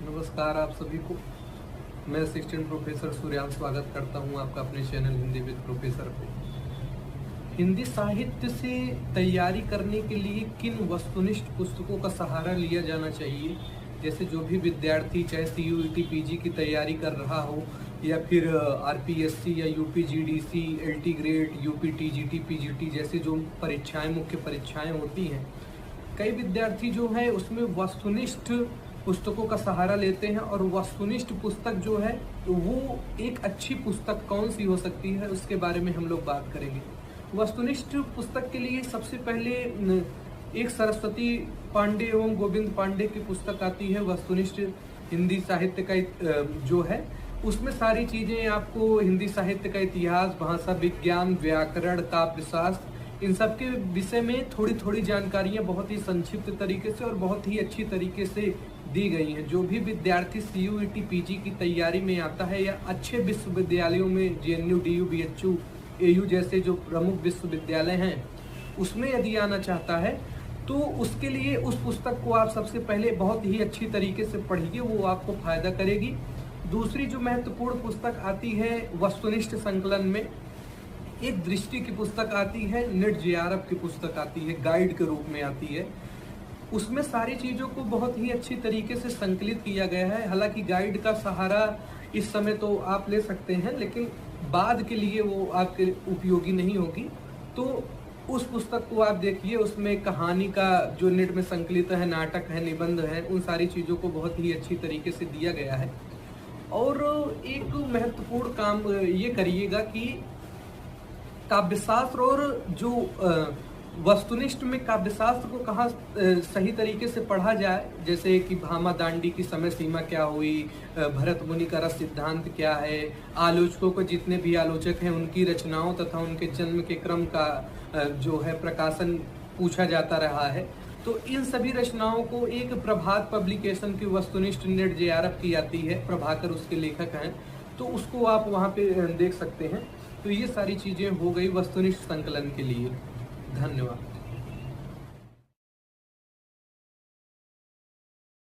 नमस्कार आप सभी को। मैं असिस्टेंट प्रोफेसर सूर्यांश स्वागत करता हूं आपका अपने चैनल हिंदी विद प्रोफेसर पे। हिंदी साहित्य से तैयारी करने के लिए किन वस्तुनिष्ठ पुस्तकों का सहारा लिया जाना चाहिए। जैसे जो भी विद्यार्थी चाहे CUET PG की तैयारी कर रहा हो या फिर RPSC या UPGDC LT grade UP TGT PGT जैसे जो परीक्षाएं मुख्य परीक्षाएं होती हैं, कई विद्यार्थी जो है उसमें वस्तुनिष्ठ पुस्तकों का सहारा लेते हैं। और वस्तुनिष्ठ पुस्तक जो है तो वो एक अच्छी पुस्तक कौन सी हो सकती है उसके बारे में हम लोग बात करेंगे। वस्तुनिष्ठ पुस्तक के लिए सबसे पहले एक सरस्वती पांडे एवं गोविंद पांडे की पुस्तक आती है वस्तुनिष्ठ हिंदी साहित्य का जो है। उसमें सारी चीज़ें आपको हिंदी साहित्य का इतिहास, भाषा विज्ञान, व्याकरण, काव्यशास्त्र, इन सब के विषय में थोड़ी थोड़ी जानकारियां बहुत ही संक्षिप्त तरीके से और बहुत ही अच्छी तरीके से दी गई हैं। जो भी विद्यार्थी CUET PG की तैयारी में आता है या अच्छे विश्वविद्यालयों में JNU, DU, BHU, AU जैसे जो प्रमुख विश्वविद्यालय हैं उसमें यदि आना चाहता है तो उसके लिए उस पुस्तक को आप सबसे पहले बहुत ही अच्छी तरीके से पढ़िए, वो आपको फायदा करेगी। दूसरी जो महत्वपूर्ण पुस्तक आती है वस्तुनिष्ठ संकलन में, एक दृष्टि की पुस्तक आती है, नेट JRF की पुस्तक आती है, गाइड के रूप में आती है। उसमें सारी चीज़ों को बहुत ही अच्छी तरीके से संकलित किया गया है। हालांकि गाइड का सहारा इस समय तो आप ले सकते हैं, लेकिन बाद के लिए वो आपके उपयोगी नहीं होगी। तो उस पुस्तक को आप देखिए, उसमें कहानी का जो नेट में संकलित है, नाटक है, निबंध है, उन सारी चीज़ों को बहुत ही अच्छी तरीके से दिया गया है। और एक महत्वपूर्ण काम ये करिएगा कि काव्यशास्त्र और जो वस्तुनिष्ठ में काव्यशास्त्र को कहाँ सही तरीके से पढ़ा जाए, जैसे कि भामा दांडी की समय सीमा क्या हुई, भरत मुनि का रस सिद्धांत क्या है, आलोचकों को जितने भी आलोचक हैं उनकी रचनाओं तथा उनके जन्म के क्रम का जो है प्रकाशन पूछा जाता रहा है। तो इन सभी रचनाओं को एक प्रभात पब्लिकेशन की वस्तुनिष्ठ नेट JRF की आती है, प्रभाकर उसके लेखक हैं, तो उसको आप वहाँ पे देख सकते हैं। तो ये सारी चीज़ें हो गई वस्तुनिष्ठ संकलन के लिए। धन्यवाद।